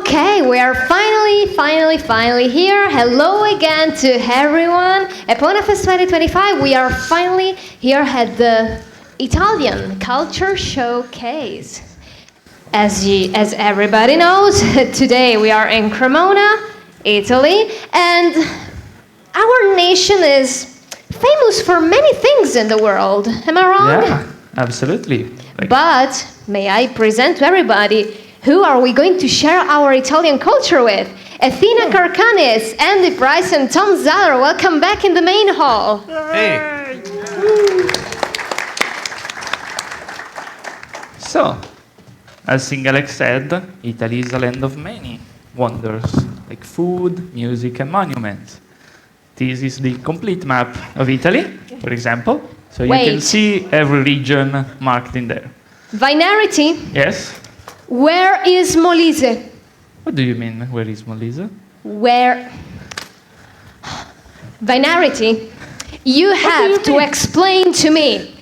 Okay, we are finally here. Hello again to everyone. EponaFest 2025, we are finally here at the Italian Culture Showcase. As everybody knows, today we are in Cremona, Italy, and our nation is famous for many things in the world. Am I wrong? Yeah, absolutely. But may I present to everybody who are we going to share our Italian culture with? Athena Carcanis, Andy Price, and Tom Zaller. Welcome back in the main hall. Hey. So, as Singalec said, Italy is a land of many wonders, like food, music, and monuments. This is the complete map of Italy, for example. So you can see every region marked in there. Vinarity. Yes? Where is Molise? What do you mean, where is Molise? Where? Vinarity, you have to explain to me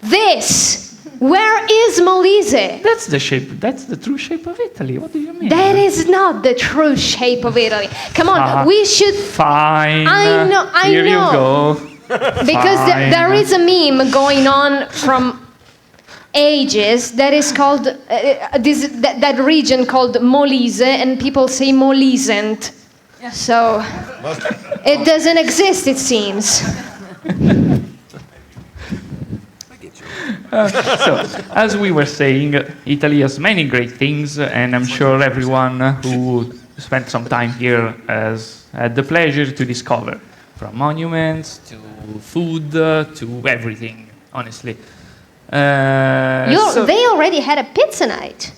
this. Where is Molise? That's the shape, that's the true shape of Italy. What do you mean? That is not the true shape of Italy. Come on, we should... Fine. I know. Here you go. Because there is a meme going on from ages that is called that region called Molise, and people say Molisent. Yeah. So it doesn't exist, it seems. So, as we were saying, Italy has many great things, and I'm sure everyone who spent some time here has had the pleasure to discover, from monuments to food to everything, honestly. They already had a pizza night,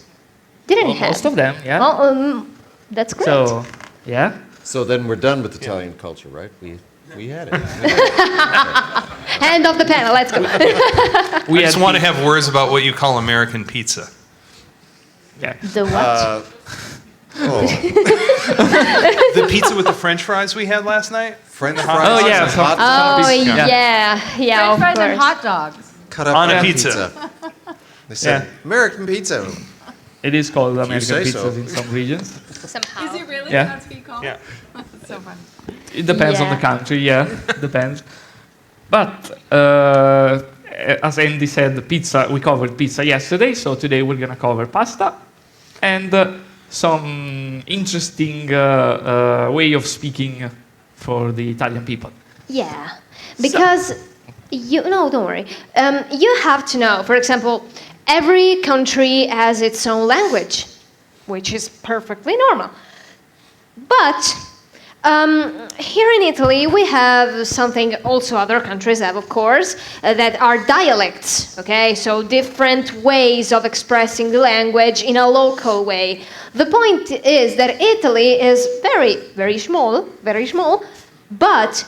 didn't you? Most of them, yeah. Well, that's great. So, yeah. So then we're done with Italian culture, right? We had it. Hand off the panel, let's go. I just want to have words about what you call American pizza. Yeah. The what? The pizza with the French fries we had last night? French fries Oh, yeah. and hot dogs. yeah, of French fries and course. hot dogs. Cut up On a like pizza. They said, American pizza. It is called American say so. pizzas in some regions. Somehow. Is it really? Yeah. That's what you call it? Yeah. That's so funny. It depends on the Yeah. country, yeah, depends. But as Andy said, pizza. We covered pizza yesterday, so today we're gonna cover pasta and some interesting way of speaking for the Italian people. Yeah, because don't worry. You have to know, for example, every country has its own language, which is perfectly normal. But here in Italy, we have something also other countries have, of course, that are dialects, okay? So different ways of expressing the language in a local way. The point is that Italy is very, very small, but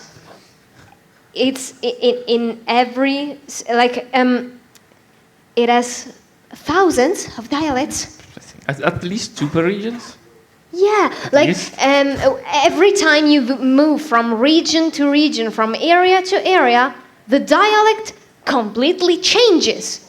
it's in every, it has thousands of dialects. At least two per regions. Yeah, every time you move from region to region, from area to area, the dialect completely changes.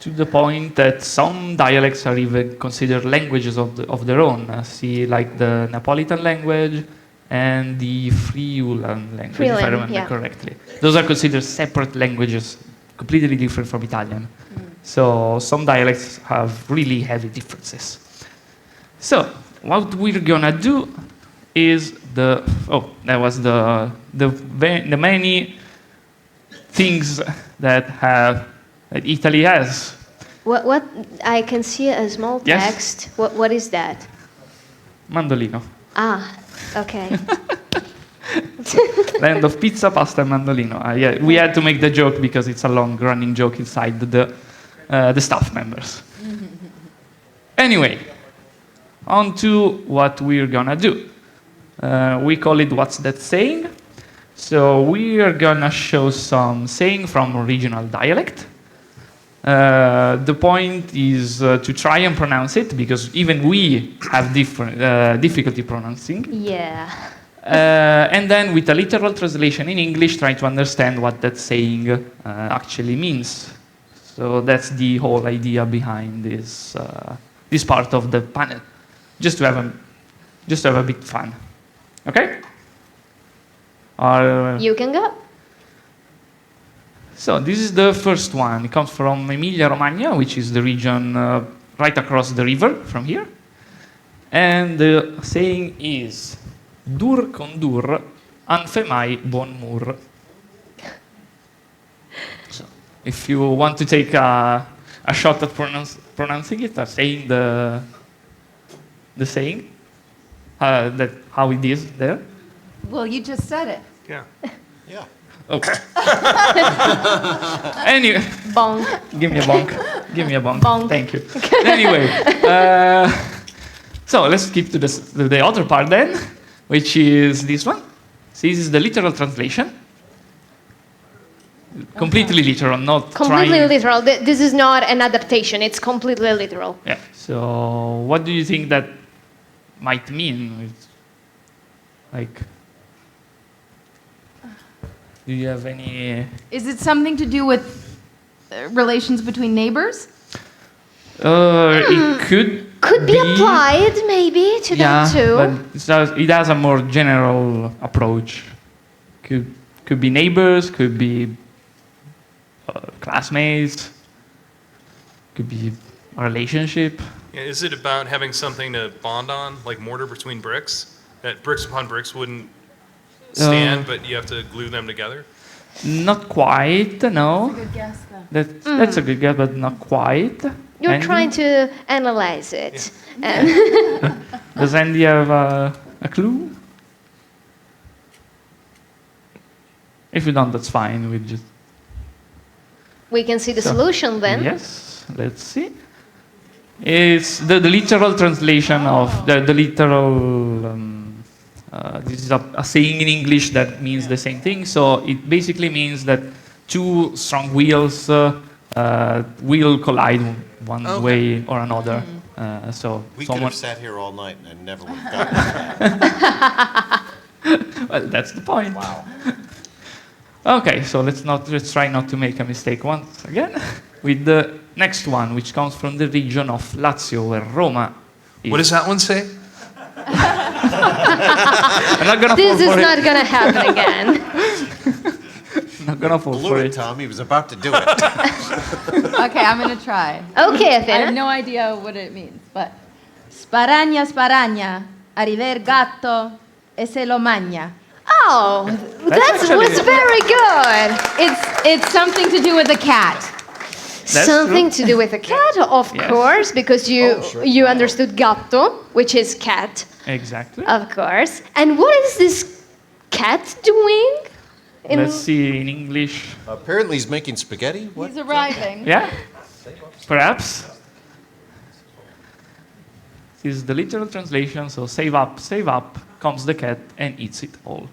To the point that some dialects are even considered languages of their own. See, like the Napolitan language and the Friulan language, if I remember correctly. Those are considered separate languages, completely different from Italian. So some dialects have really heavy differences. So what we're gonna do is the many things that Italy has. What I can see a small text. Yes. What is that? Mandolino. Ah, okay. Land of pizza, pasta, and mandolino. Yeah, we had to make the joke because it's a long-running joke inside the staff members. Anyway, on to what we're gonna do. We call it What's That Saying? So we are gonna show some saying from regional dialect. The point is to try and pronounce it, because even we have difficulty pronouncing. Yeah. And then with a literal translation in English, try to understand what that saying actually means. So that's the whole idea behind this part of the panel. just to have a bit fun. Okay? Or, You can go. so this is the first one. It comes from Emilia-Romagna, which is the region right across the river from here. And the saying is, dur con dur, an fe mai bon mur. So, if you want to take a shot at pronouncing it, or saying the saying, that how it is there. Well, you just said it. Yeah. Yeah. Okay. Anyway, Bonk. give me a bonk. Give me a bonk. Bonk. Thank you. Anyway, so let's skip to the other part then, which is this one. So this is the literal translation. Completely literal, not Completely trying. literal. This is not an adaptation. It's completely literal. Yeah. So what do you think that might mean? It's like, do you have any? Is it something to do with relations between neighbors? It Could be applied maybe to yeah, that too. but it has a more general approach. Could be neighbors, could be classmates, could be a relationship. Yeah, is it about having something to bond on, like mortar between bricks? That bricks upon bricks wouldn't stand, but you have to glue them together? Not quite, no. Good guess, though. That's a good guess, but not quite. You're Andy? trying to analyze it. Does Andy have a clue? If you don't, that's fine. We just We can see the So, solution then. Yes, let's see. It's the literal translation of the literal. This is a saying in English that means the same thing. So it basically means that two strong wheels will collide one Okay. way or another. So We could someone. have sat here all night and never would have gotten that. Well, that's the point. Wow. Okay, so let's try not to make a mistake once again with the next one, which comes from the region of Lazio, where Roma is. What does that one say? I'm not gonna This fall is for not it. going to happen again. I'm not gonna fall Blew for it, it. Tom. He was about to do it. Okay, I'm going to try. Okay, I have Athena. no idea what it means, but sparagna, sparagna, arriva il gatto e se lo magna. Oh, that actually- was very good. It's something to do with a cat. That's Something true. to do with a cat, of Yes. course, because you Oh, sure. you understood gatto, which is cat, Exactly. of course. And what is this cat doing? Let's see in English. Apparently, he's making spaghetti. What? He's arriving. Yeah? Perhaps. This is the literal translation, so save up, comes the cat and eats it all.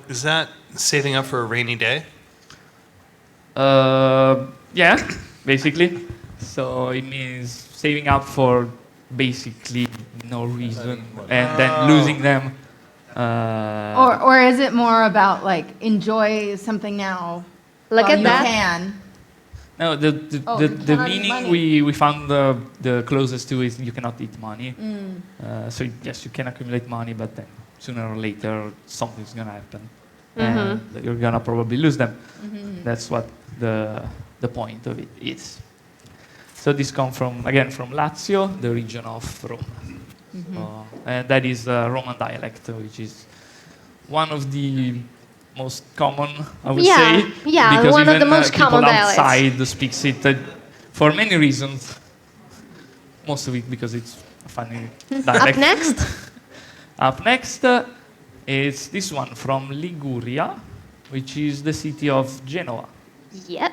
Is that saving up for a rainy day? Yeah, basically. So it means saving up for basically no reason and then losing them. Or is it more about like enjoy something now? Look while at you that. can. No, Oh, the you cannot eat meaning money. we found the closest to is you cannot eat money. So yes, you can accumulate money, but then sooner or later something's gonna happen, and you're gonna probably lose them. That's what the point of it is. So this comes from Lazio, the region of Rome, and that is Roman dialect, which is one of the most common, I would Yeah, say. yeah, because one of even, the most common people dialects. outside speaks it for many reasons. Most of it because it's a funny dialect. Up next, Up next is this one from Liguria, which is the city of Genoa. yep.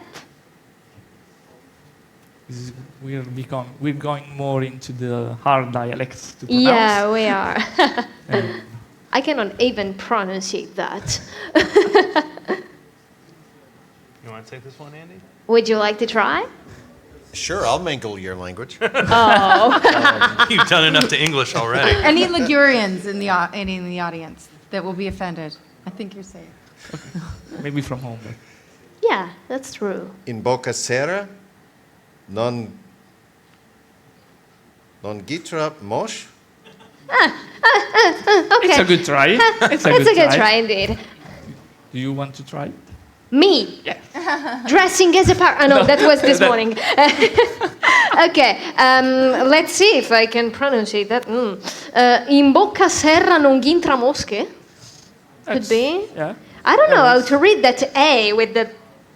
We're going more into the hard dialects to pronounce. Yeah, we are. And I cannot even pronunciate that. You want to take this one, Andy? Would you like to try? Sure, I'll mangle your language. Oh, You've done enough to English already. Any Ligurians in the audience that will be offended? I think you're safe. maybe from home. But yeah, that's true. In Boca Sera, non Non gitra mosh? Okay. It's a good try. It's a good try indeed. Do you want to try it? Me? Yeah. Dressing as a par. Oh, no, that was this That- morning. Okay, let's see if I can pronounce that. In bocca serra non gintra mosche? Could That's- be. Yeah. I don't know how to read that A with the.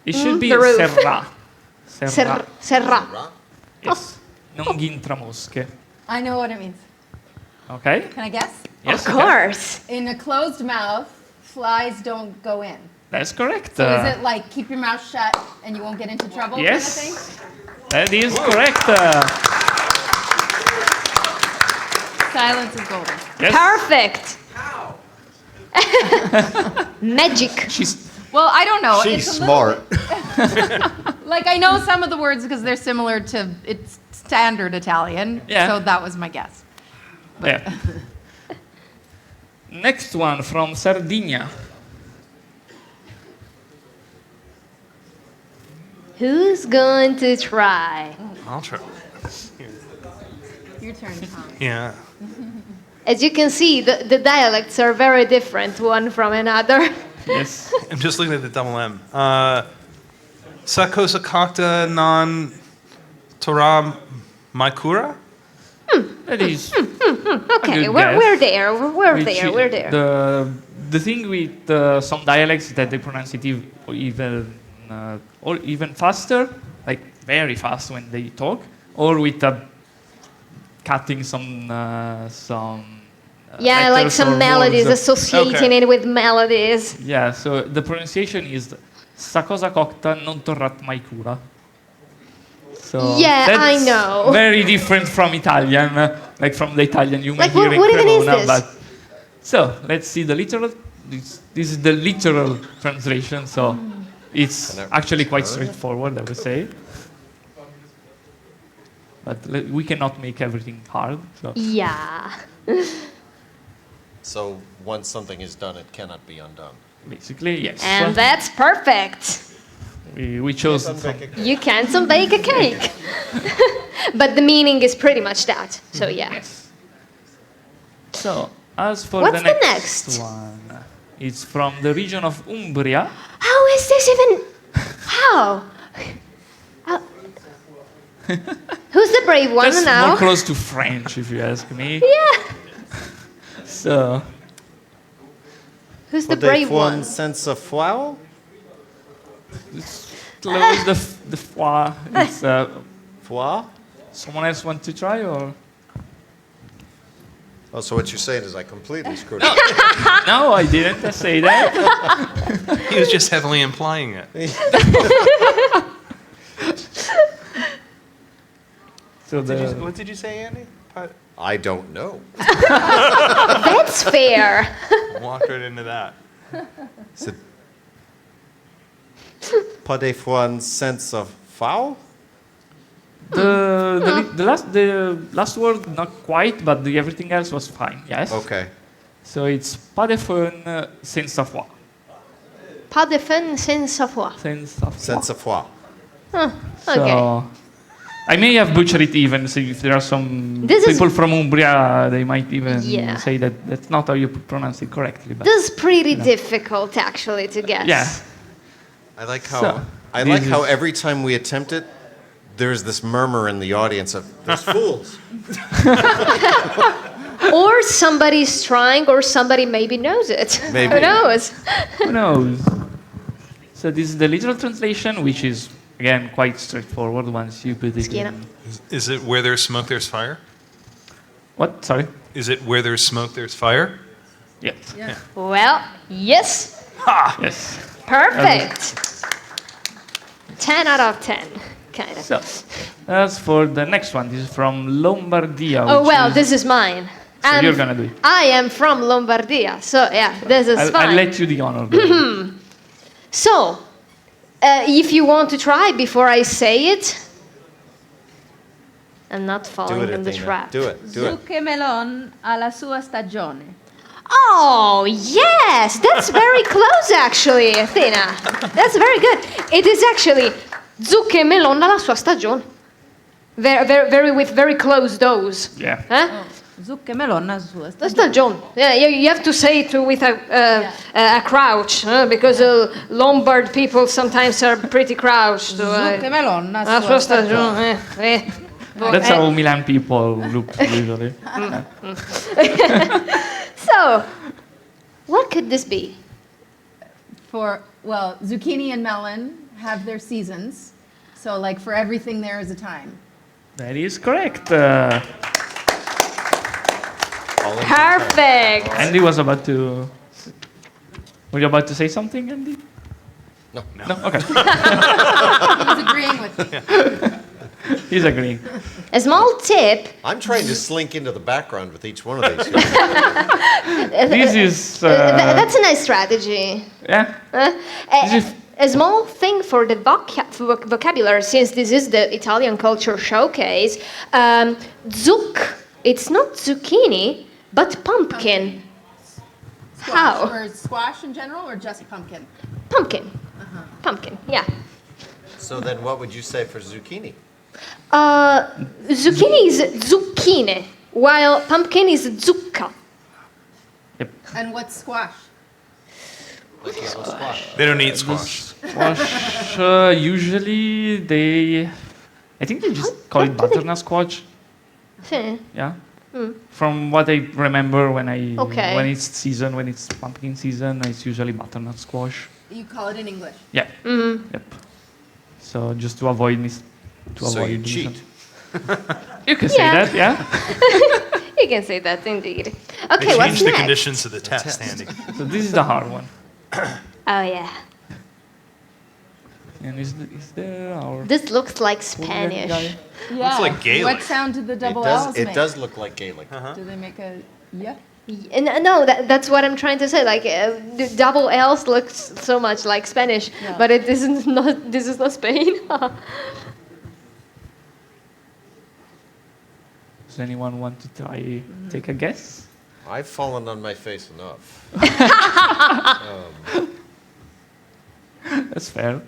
It should be the roof. serra. Serra. Serra. Yes. Non gintra mosche. I know what it means. Okay? Can I guess? Yes. Of okay. course. In a closed mouth, flies don't go in. That's correct. So is it like keep your mouth shut and you won't get into trouble Yes. kind of thing? That is correct. Silence is golden. Yes. Perfect. Magic. She's Well, I don't know. She's It's a little smart. Like I know some of the words because they're similar to it's standard Italian. Yeah. So that was my guess. yeah. Next one from Sardinia. Who's going to try? I'll try. Your turn, Tom. Yeah. As you can see, the dialects are very different one from another. Yes. I'm just looking at the double M. Sa cosa cocta non Torah Maikura? That is. Okay, good we're guess. there. We're Which there. i- We're there. The thing with some dialects is that they pronounce it even or even faster, like very fast when they talk, or with cutting some Yeah, like letters some or melodies, words. associating Okay. it with melodies. Yeah, so the pronunciation is "sta cosa cocta non torrat mai cura." So Yeah, I that's know. Very different from Italian, like from the Italian you may Like, hear in what even is Cremona, this? but so let's see the literal. This is the literal translation, so it's Can I actually quite return? straightforward, I would say. But we cannot make everything hard. So Yeah. So once something is done, it cannot be undone. basically, yes. And that's perfect. We chose some, You can't bake a cake. But the meaning is pretty much that. So yeah. yes. So as for What's the the next next? one, it's from the region of Umbria. How is this even? How? How- Who's the brave one That's now? more close to French, if you ask me. Yeah. So Who's the brave one? sense of flower? it's close the foie. It's, Flower? someone else want to try or? Oh, so what you're saying is I completely screwed up. No, I didn't say that. He was just heavily implying it. So the What did you say, Andy? I don't know. That's fair. Walked right into that. C'est pas des fois un sense of foul? the last word not quite, but everything else was fine. Yes. Okay. So it's pas de fun senza foi. Pas de fun senza foi. Senza foi. Sense of foul. Huh, So okay. I may have butchered it even. So if there are some This is- people from Umbria, they might even Yeah. say that that's not how you pronounce it correctly. But This is pretty difficult actually to guess. yeah. I like how So, I this like how is- every time we attempt it, there's this murmur in the audience of there's fools. Or somebody's trying, or somebody maybe knows it. Maybe. Who knows? Who knows? So this is the literal translation, which is again quite straightforward once you put it Schiena. in. Is it where there's smoke, there's fire? What? Sorry. Is it where there's smoke, there's fire? Yeah. Well, yes. Yes. Perfect. 10 out of 10. Kind of. So as for the next one, this is from Lombardia. Oh, which well, is- this is mine. So you're gonna do it. I am from Lombardia, so yeah, this is I'll fine. let you the honor. Baby. So, if you want to try before I say it, I'm not Do falling it, in the Athena. trap. Do it. Do it. Zucche melon alla sua stagione. Oh, yes! That's very close, actually, Athena. That's very good. It is actually zucche melon alla sua stagione, with very close dose. Yeah. Huh? Zucca e melonna sulla That's stagione. not John. Yeah, you have to say it with a crouch, because Lombard people sometimes are pretty crouched. Zucca e melonna La sulla sua stagione. stagione. That's how Milan people look usually. So, what could this be? Well, zucchini and melon have their seasons. So, like, for everything there is a time. That is correct. All in Perfect. Andy was about to. Were you about to say something, Andy? No. No. Okay. He's agreeing with me. He's agreeing. A small tip. I'm trying to slink into the background with each one of these. This is. That's a nice strategy. Yeah. A, a small thing for the vocabulary, since this is the Italian culture showcase. Zuc, it's not zucchini, but pumpkin. Squash. How? Or squash in general, or just pumpkin? Pumpkin. Pumpkin, yeah. So then what would you say for zucchini? Zucchini is zucchine, while pumpkin is zucca. Yep. And what's squash? Like yellow squash. They don't eat squash. Squash. Usually they. I think they just call it butternut squash. Yeah. From what I remember when when it's season, when it's pumpkin season, it's usually butternut squash. You call it in English. Yeah. Yep. So just to avoid So you cheat. You can say Yeah. that, yeah. You can say that indeed. They Okay, what's changed the next? conditions of the test, Andy. So this is the hard one. Oh yeah, And is there our this looks like guy? Spanish. Yeah. like Gaelic. What sound do the double L's It make? does look like Gaelic. Do they make a yeah? No, that's what I'm trying to say. Like the double L's looks so much like Spanish, Yeah. but it isn't. Not this is not Spain. Does anyone want to try take a guess? I've fallen on my face enough. That's fair.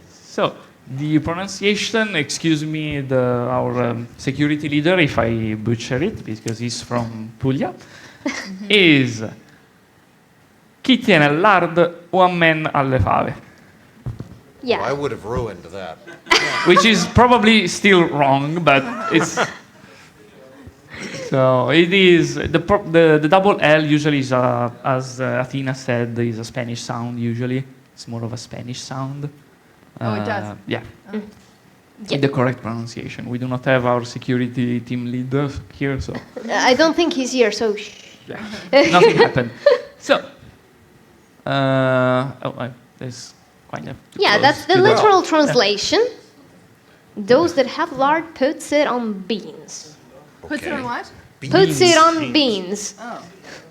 So the pronunciation, excuse me, our security leader if I butcher it because he's from Puglia, is chi tiene al lard o amen alle fave, Yeah. Well, I would have ruined that. which is probably still wrong, but it's. So it is the double L usually is as Athena said is a Spanish sound usually. It's more of a Spanish sound. Oh, it does? Yeah. Yeah. The correct pronunciation. We do not have our security team leader here, so I don't think he's here, so shh. nothing happened. So, there's kind of. Yeah, that's the literal translation. Those that have lard puts it on beans. Puts it on what? Puts it on beans. Oh.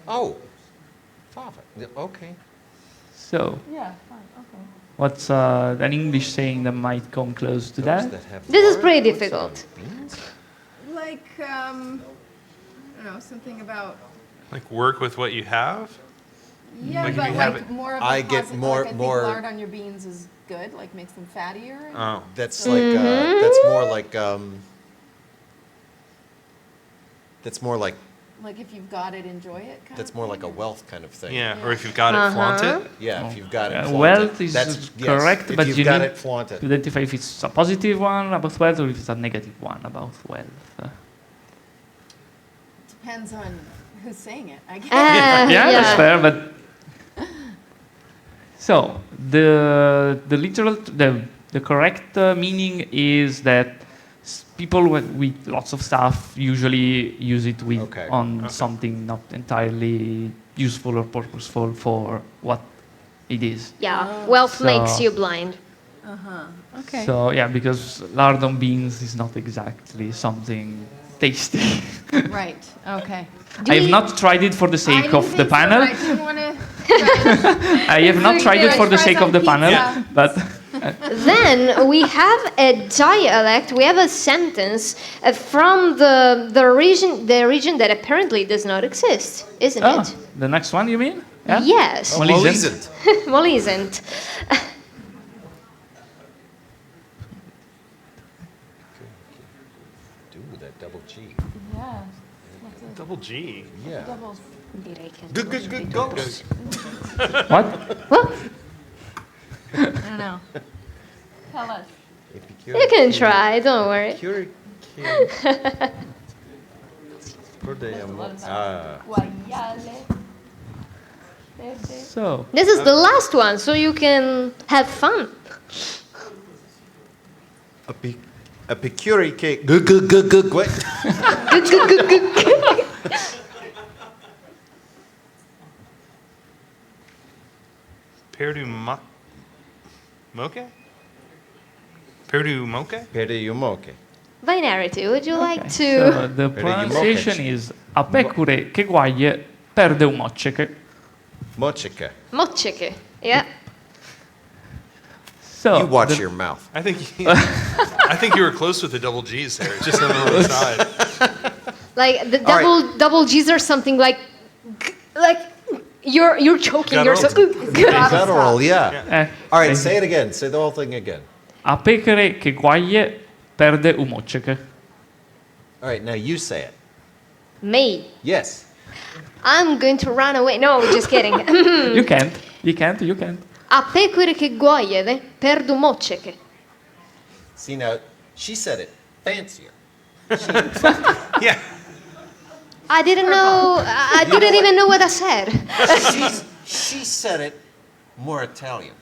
Oh. Fava. Okay. So, Yeah. Fine. Okay. what's an English saying that might come close to Those that? that have This is lard, pretty what's on difficult. beans? Like I don't know, something about Like work with what you have. yeah, Like if but you have like it- more of I a get posi- more- like I think more- lard on your beans is good, like makes them fattier. Oh. That's like that's more like Like if you've got it, enjoy it. Kind that's of more thing. like a wealth kind of thing. Yeah. Or if you've got it, flaunt it. Yeah, if you've got it. Yeah, flaunt it. wealth is That's correct, if but you've you got need it, flaunt it. to identify if it's a positive one about wealth or if it's a negative one about wealth. Depends on who's saying it, I guess. Yeah, that's fair, but so the correct meaning is that people with lots of stuff usually use it with on something not entirely useful or purposeful for what it is. Yeah, wealth So- makes you blind. Okay. So yeah, because lard on beans is not exactly something tasty. Right. Okay. I have not tried it for the sake of the panel. I didn't want to. Try I have not tried it for the Fries sake of on the panel, pizza. but Then we have a dialect. We have a sentence from the region that apparently does not exist, isn't it? the next one you mean? Yeah? Yes, Molizent. Molizent. Molizent. Ooh, that double G. Yeah. Double G. Yeah. Direi che Good, good, good, goes. What? Well, I don't know. Tell us. you can try, don't worry. Guayale. So, This is the last one, so you can have fun. A pecuri cake. Good, good, good, good. What? Perdu moke? Perdu moke? Periumoke. Binarity, would you like okay. to? So the Vedi, pronunciation moche. is a pecore che guaglie perde un mocceche. Mochika. Mochike. Yeah. So You watch the- your mouth. I think you were close with the double G's there, just on the wrong side. Like the All right. double G's or something like you're choking yourself. Guttural, yeah. All right, eh, say it again. Say the whole thing again. A pecore che guaglie perde un mocceche. All right, now you say it. Me. Yes. I'm going to run away. No, just kidding. You can't. You can't. You can't. A pecore che guaiano perdu mocceche. See, now, she said it fancier. Yeah. I didn't know. I didn't even know what I said. She said it more Italian.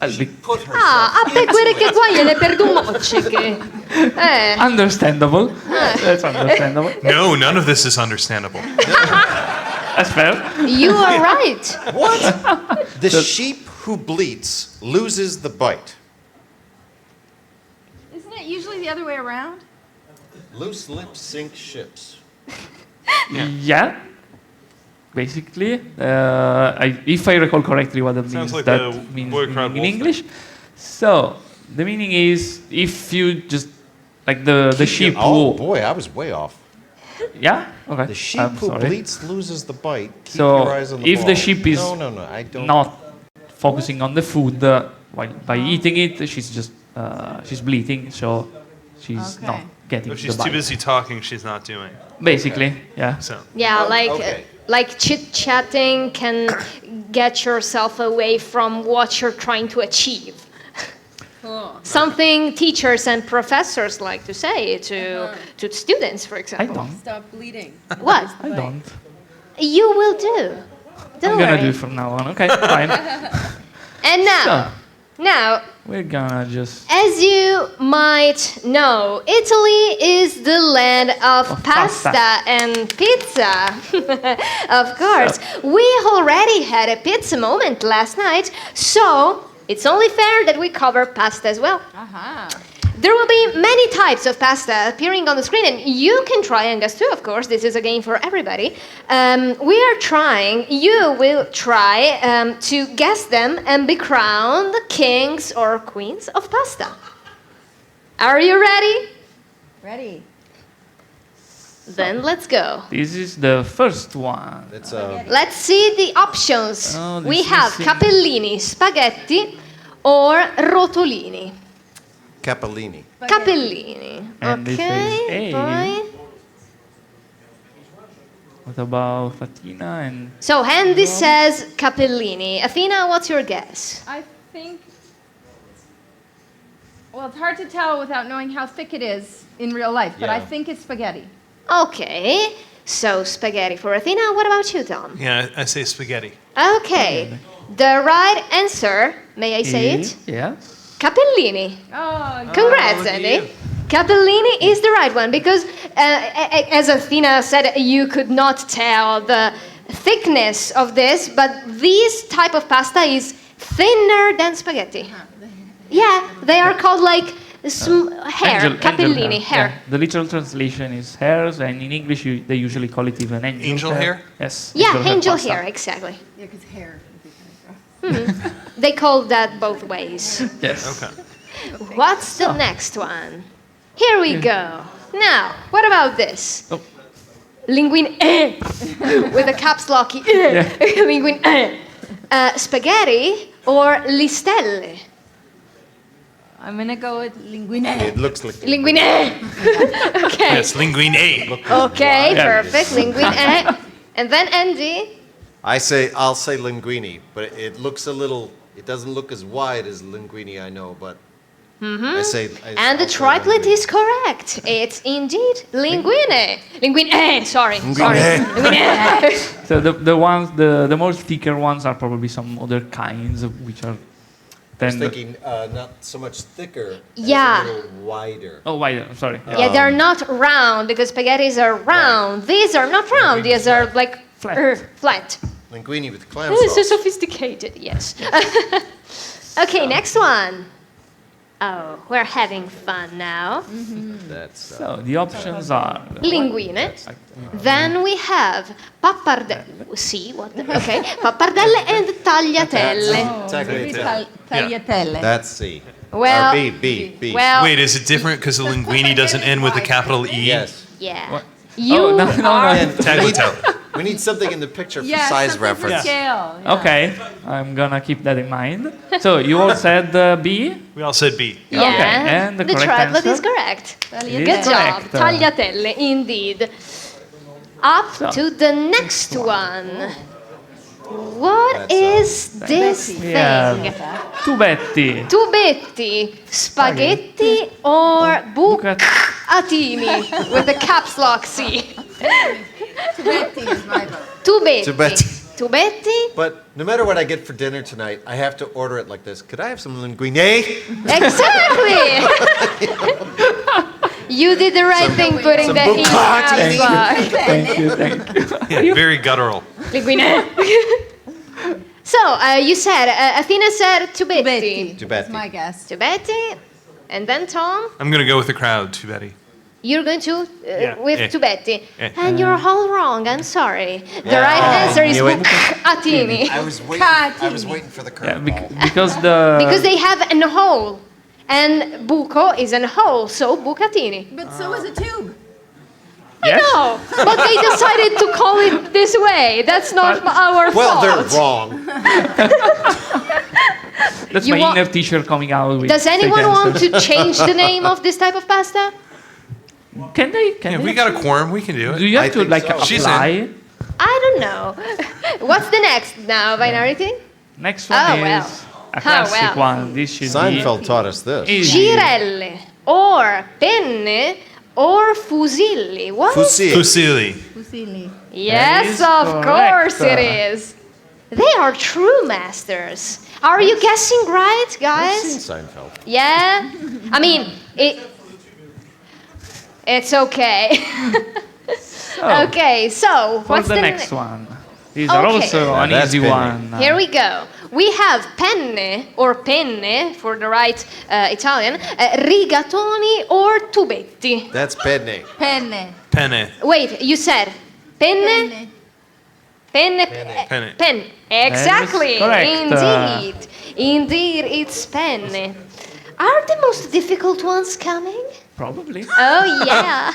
I'll be- Put herself Ah, a pecore into che it. guaiano perdu mocceche. Understandable. That's understandable. No, none of this is understandable. That's fair. You are right. What? The sheep who bleats loses the bite. Isn't it usually the other way around? Loose lips sink ships. Yeah. Basically, if I recall correctly, what that Sounds means like that the means boy cried in wolf English. So the meaning is if you just like the sheep Oh who boy, I was way off. yeah okay The sheep I'm who sorry. bleats loses the bite. Keep So, your eyes on the if the ball. sheep is no, I don't. not focusing on the food while by eating it, she's just she's bleating, so she's Okay. not getting If she's the too bite. busy talking, she's not doing. Basically, yeah. So Yeah, Okay. like chit chatting can get yourself away from what you're trying to achieve. Cool. Something teachers and professors like to say to students, for I example. don't. Stop bleeding. What? I don't. You will do. Don't I'm gonna worry. do it from now on. Okay, fine. And So now, we're gonna just as you might know, Italy is the land of pasta. pasta and pizza. Of course. We already had a pizza moment last night, so it's only fair that we cover pasta as well. Aha. There will be many types of pasta appearing on the screen, and you can try and guess too, of course. This is a game for everybody. You will try to guess them and be crowned kings or queens of pasta. Are you ready? Ready. Then let's go. this is the first one. It's Let's see the options. Oh, this We have is- capellini, spaghetti, or rotolini. capellini. Capellini. And this Okay, is A. fine. What about Fatina and So Andy says capellini. Athena, what's your guess? I think. Well, it's hard to tell without knowing how thick it is in real life, but I Yeah. think it's spaghetti. Okay, so spaghetti for Athena. What about you, Tom? yeah, I say spaghetti. Okay, the right answer, may I say it? Yeah. Capellini. Oh, Congrats, look at Andy. you. Capellini is the right one because, as Athena said, you could not tell the thickness of this, but this type of pasta is thinner than spaghetti. Yeah, they are called like hair, capellini, hair. Yeah. The literal translation is hairs, and in English they usually call it even angel, Angel hair? Yes. Yeah, angel pasta. hair, exactly. Yeah, because hair would be kind of gross. They call that both ways. Yes. Okay. What's the next one? Here we go. Now, what about this? Oh. Linguine with a caps lock. Linguine spaghetti or listelle? I'm gonna go with linguine. It looks like Linguine. Okay. Yes, linguine. Okay, Yeah. perfect. Linguine. And then Andy. I'll say linguine, but it looks a little, it doesn't look as wide as linguine, I know, but I say. And the I'll say triplet linguine. is correct. It's indeed linguine. Linguine, sorry. Linguine. Linguine. So the more thicker ones are probably some other kinds which are I was then. thinking not so much thicker, Yeah. as a little wider. Oh, wider. Sorry. Yeah, they're not round because spaghettis are round. These are not round. These are like Flat. flat. Linguine with clam Oh, so sauce. sophisticated, yes. Okay, next one. Oh, we're having fun now. That's So the options are. Linguine. Then we have pappardelle. See what? Okay, pappardelle and tagliatelle. technically Tagliatelle. that's C. Well, Or B. Well, Wait, is it different because the linguine doesn't end with a capital E? Yes. yeah. You Oh, no. And Tagliatelle. we need something in the picture for Yeah, size something for reference. scale. Yeah. Okay, I'm gonna keep that in mind. So you all said B. We all said B. Yeah, Okay, and the correct triplet answer? is correct. Tagliatelle. Good job. correct. Tagliatelle, indeed. Up So, to the next one. What is this we have thing? tubetti. Tubetti, spaghetti, or bucatini with the caps lock C. Tubetti is my vote. Tubetti. Tubetti. Tubetti? But no matter what I get for dinner tonight, I have to order it like this. Could I have some linguine? Exactly. You did the right thing putting some that in bucatini. caps lock. Thank you. Yeah, very guttural. Linguine. So, you said, Athena said Tubetti. Tubetti. That's my guess. Tubetti. And then Tom, I'm going to go with the crowd, too, Betty. you're going to with Yeah. Tubetti. Yeah. And you're all wrong, I'm sorry. The right answer is knew it. bucatini. I was waiting for the Yeah, curveball. because the Because they have an hole. And buco is an hole, so bucatini. But so is a tube. yes? No, but they decided to call it this way. That's not our Well, fault. they're wrong. That's You my want- inner teacher coming out with. Does fake anyone want answers. to change the name of this type of pasta? Can they? Can Yeah, they we got a quorum. We can do Do it. you I have to think like so. She's apply? I don't know. What's the next now, Binarity? Next one Oh, is well. a classic well. one. This should Seinfeld taught us this. be easy. Girelle, or penne, or fusilli. What? Fusil. Fusilli. Fusilli. Yes, is of correct. course it is. They are true masters. Are you guessing right, I've seen guys? Seinfeld. Yeah? I mean, it's okay. Okay, so For what's the the next one. These are Okay. also Now an that's easy penne. one. Here we go. We have penne or penne for the right Italian, rigatoni or tubetti. That's penne. Penne. Penne. Wait, you said penne? Penne. Penne. Penne. Exactly. correct. Indeed. Indeed, it's penne. Are the most difficult ones coming? Probably. Oh yeah.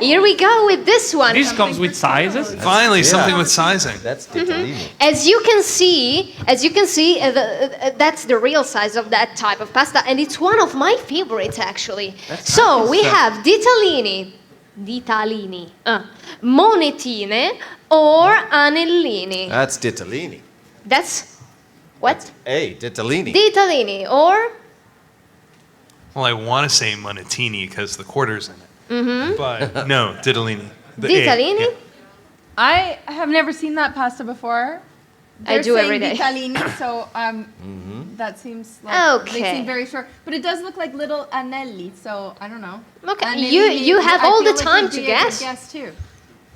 Here we go with this one. This comes with sizes. Finally, something with sizing. That's ditalini. As you can see, that's the real size of that type of pasta, and it's one of my favorites actually. So we nice. have ditalini, monetine, or anellini. That's ditalini. That's what? Hey, ditalini. Ditalini or Well, I want to say monetini because the quarter's in it. But no, ditalini. The A, ditalini? yeah. I have never seen that pasta before. I They're do saying every day. Ditalini, so that seems like they Okay. seem very short. But it does look like little anelli, so I don't know. Okay, Anellini, you have I all feel the like time would to be a good guess. guess too.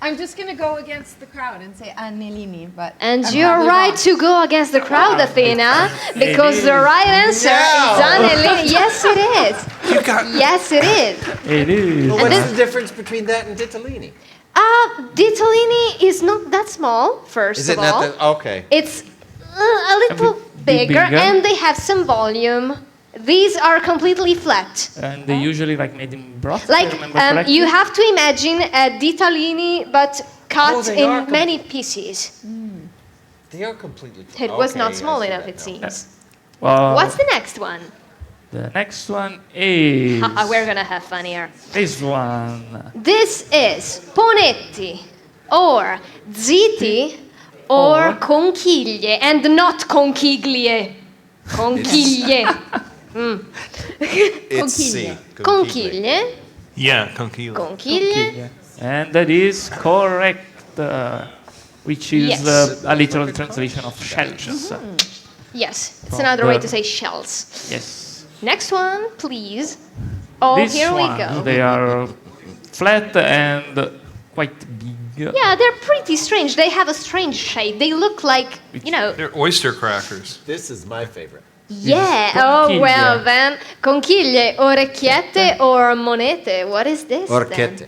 I'm just gonna go against the crowd and say anellini, but And I'm you're probably right wrong. to go against the crowd, Athena, because the right answer is anellini. Yes, it is. You got Yes, it is. It is. Well, what's this- the difference between that and ditalini? Ditalini is not that small, first Is of it all. not that? Okay. It's a little bit bigger, bigger. and they have some volume. These are completely flat. And they usually like made in broth. if I Like, remember correctly. you have to imagine a ditalini, but cut they are in many pieces. They are completely. It was not Okay, small I see enough, that it now. seems. Well, What's the next one? The next one is We're gonna have fun here. this one. This is ponetti, or ziti, or conchiglie, and not conchiglie. Conchiglie. It's C. Conchiglie. Yeah, conchiglie. Conchiglie. And that is correct, which is Yes. a literal translation of shells. Yes, it's From another way the- to say shells. Yes. Next one, please. Oh, This here one, we go. they are flat and quite big. Yeah, they're pretty strange. They have a strange shape. They look like, you know. They're oyster crackers. This is my favorite. Yeah. Oh conchiglie. well then, conchiglie, orecchiette, or monete. What is this? Orchette.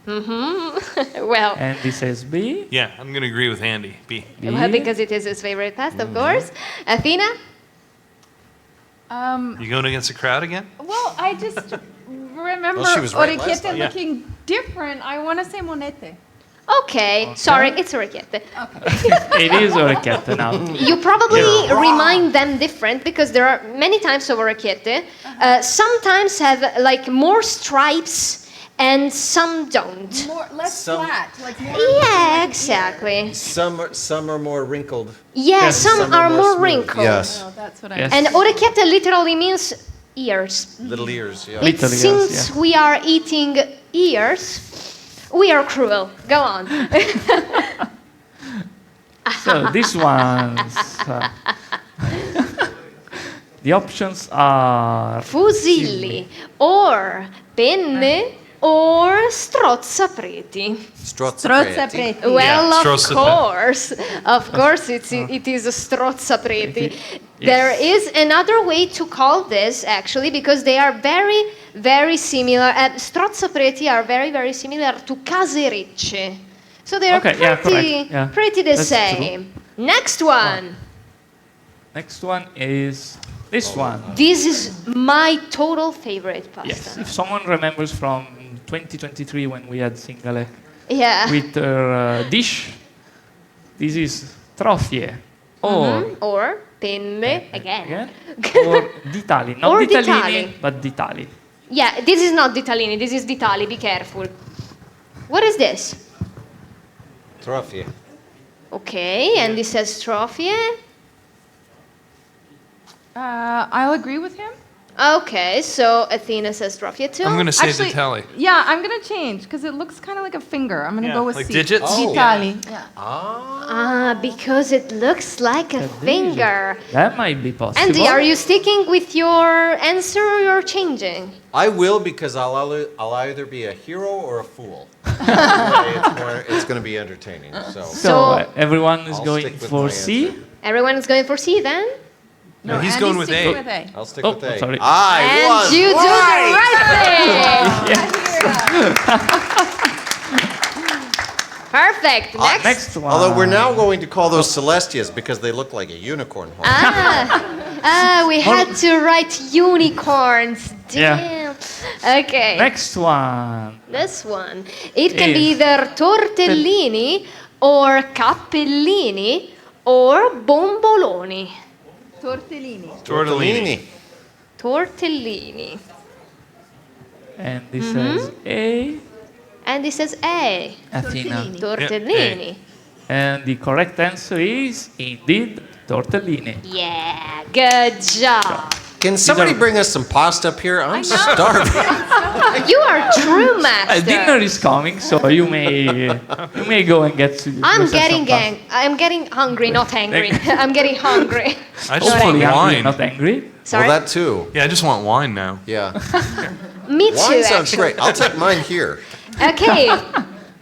Well, And this says B. Yeah, I'm going to agree with Andy. B. well, because it is his favorite pasta, of course. Athena. You going against the crowd again? Well, I just remember Well, she was right last orecchiette time. Yeah. looking different. I want to say monete. Okay, sorry, it's orecchiette. It is orecchiette now. You probably remind them different because there are many types of orecchiette. Sometimes have like more stripes and some don't. Less Some- flat, like more. Yeah, exactly. Some are more wrinkled. Yeah, Yes, some are more smooth. wrinkled. Yes. Oh, that's what I. Yes. And orecchiette literally means ears. Little ears. Yeah. Little ears, Since yeah. we are eating ears, we are cruel. Go on. So these ones. The options are Fusilli, or penne, or strozzapreti. Strozzapreti. Well, strozzapreti. of course, it is a strozzapreti. Yes. There is another way to call this actually because they are very, very similar. Strozzapreti are very, very similar to casericce, so they are Okay, yeah, pretty, correct, yeah. pretty the That's same. Next one. next one is this one. This is my total favorite pasta. Yes. If someone remembers from 2023 when we had Singale Yeah. with her dish, this is trofie or Or penne again. or ditali, not Or ditalini, ditali. but ditali. Yeah, this is not ditalini. This is ditali. Be careful. What is this? Trophy. Okay, and this says trophy. I'll agree with him. Okay, so Athena says trophy too. I'm going to say Actually, Ditali. Yeah, I'm gonna change because it looks kind of like a finger. I'm gonna Yeah, go with like C. digits? Oh. Vitali. Yeah. Because it looks like a finger. That might be possible. Andy, are you sticking with your answer or you're changing? I will because I'll either be a hero or a fool. It's going to be entertaining. So So- everyone is I'll going stick with for my C. answer. Everyone is going for C then? No, he's Andy's going with sticking A. with A. I'll stick Oh, with A. sorry. I And was you do the right. right thing. Perfect. Next. Next one. Although we're now going to call those Celestias because they look like a unicorn horn. We had to write unicorns. Yeah. Damn. Okay. Next one. This one. It can be Is- either tortellini or cappellini or bomboloni. Tortellini. Tortellini. Tortellini. And this says A. And this says A. Athena. Tortellini. And the correct answer is indeed tortellini. Yeah, good job. Can somebody are- bring us some pasta up here? I'm starving. You are true master. Dinner is coming, so you may go and get to. I'm yourself getting some pasta. I'm getting hungry, not angry. I'm getting hungry. I just Hopefully want hungry, wine. not angry. Sorry. Well, that too. Yeah, I just want wine now. Yeah. Me too, Wine sounds actually. great. I'll take mine here. Okay,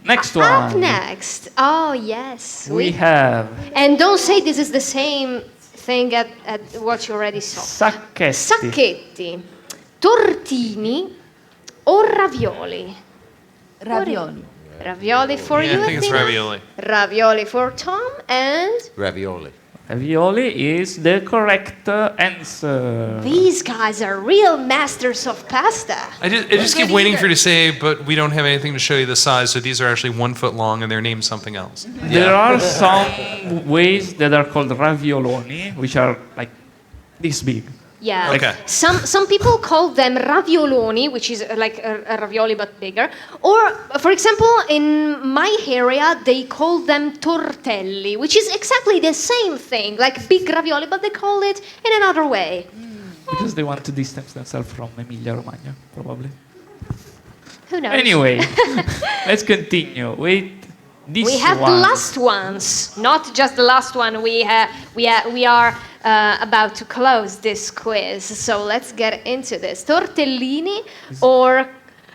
Next up one. next. Oh yes, We have And don't say this is the same thing at what you already saw. sacchetti. Sacchetti, tortini, or ravioli. Ravioli. Ravioli for Yeah, you, I think it's Athena? ravioli. Ravioli for Tom, and Ravioli. Ravioli is the correct answer. these guys are real masters of pasta. I just keep waiting for you to say, but we don't have anything to show you the size, so these are actually 1 foot long and they're named something else. There are some ways that are called ravioloni, which are like this big. Yeah. Okay. Some people call them ravioloni, which is like a ravioli but bigger. Or, for example, in my area, they call them tortelli, which is exactly the same thing, like big ravioli, but they call it in another way. Because they want to distance themselves from Emilia Romagna, probably. Who knows? Anyway, let's continue with this We have one. the last ones, not just the last one. We are about to close this quiz, so let's get into this. Tortellini or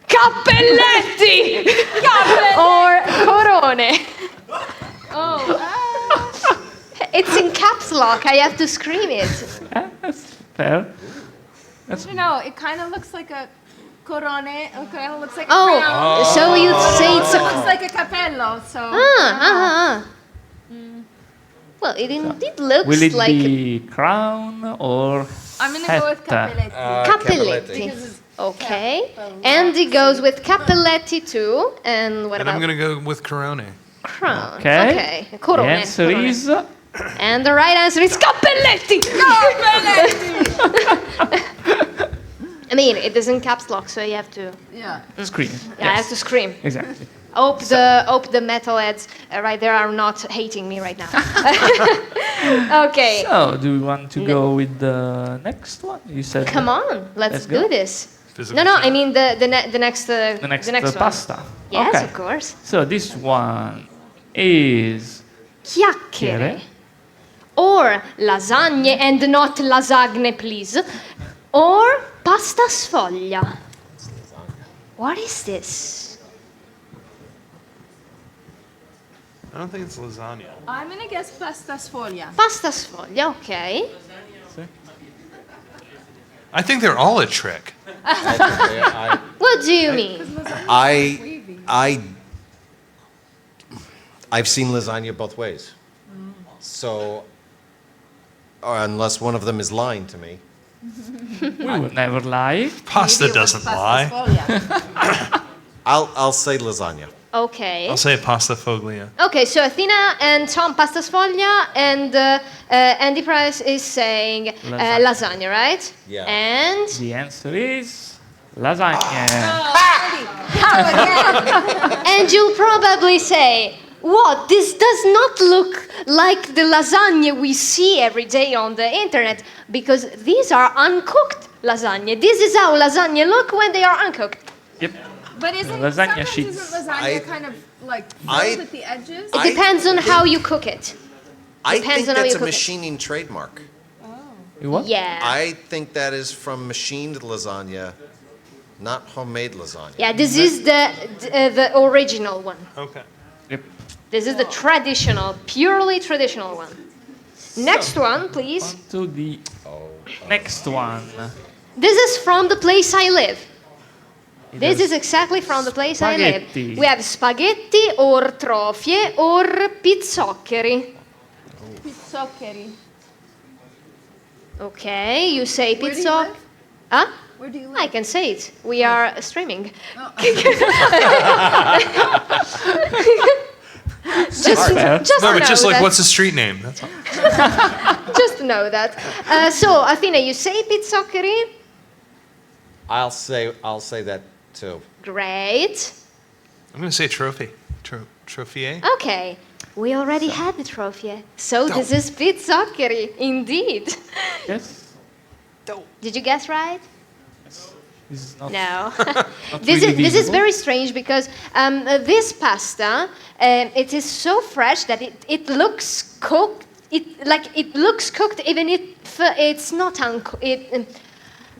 cappelletti or corone. Oh, It's in caps lock. I have to scream it. That's fair. I don't know. It kind of looks like a corone. It kind of looks like a Oh, crown. so you'd say it's It a. looks like a cappello. So. Well, it indeed looks Will it like be crown or I'm gonna go with hetta? cappelletti. cappelletti. Because it's Okay. Andy goes with cappelletti too. And what And about I'm gonna go with Corone. crown? Okay. Okay. Corone. The answer corone. is And the right answer is cappelletti. I mean, it is in caps lock, so you have to. Yeah. screen. Yeah, I have to scream. Exactly. Hope the metalheads right there are not hating me right now. Okay. So, do we want to go with the next one? You said Come on, let's Let's do go. this. Physical No, check. I mean the next the next one. pasta. Yes, Okay. of course. So this one is Chiacchiere. Or lasagne and not lasagne, please. Or pasta sfoglia. What is this? I don't think it's lasagna. I'm gonna guess pasta sfoglia. Pasta sfoglia, okay. I think they're all a trick. What do you mean? I've seen lasagna both ways. So, or unless one of them is lying to me. we will never lie. Pasta Maybe it was doesn't pasta lie. sfoglia. I'll say lasagna. Okay. I'll say pasta foglia. Okay, so Athena and Tom pasta sfoglia, and Andy Price is saying lasagna, right? Yeah. And The answer is lasagna. and you'll probably say, what? This does not look like the lasagna we see every day on the internet, because these are uncooked lasagna. This is how lasagna look when they are uncooked. Yep. But isn't Lasagna sometimes sheets. isn't lasagna I- kind of like I- filled at the edges? It depends on how you cook it. I Depends think on how that's you a cook it. machining trademark. What? Yeah. I think that is from machined lasagna, not homemade lasagna. Yeah, this is the original one. Okay. Yep. This is the traditional, purely traditional one. Next one, please. On to the next one. This is from the place I live. This is is exactly from the place I live. spaghetti. We have spaghetti or trofie or pizzoccheri. Pizzoccheri. Okay, you say Where do you pizzoc. live? Huh? Where do you live? I can say it. We are streaming. just fair. just No, know but just like, that. what's the street name? That's all. Just know that. So, Athena, you say pizzoccheri. I'll say that too. Great. I'm gonna say trophy. Trophy. Okay. We already had the trophy. So this is pizzoccheri, indeed. Yes. Did you guess right? This is not. No. Not this really is visible. very strange because this pasta it is so fresh that it looks cooked. It looks cooked even if it's not uncooked. Even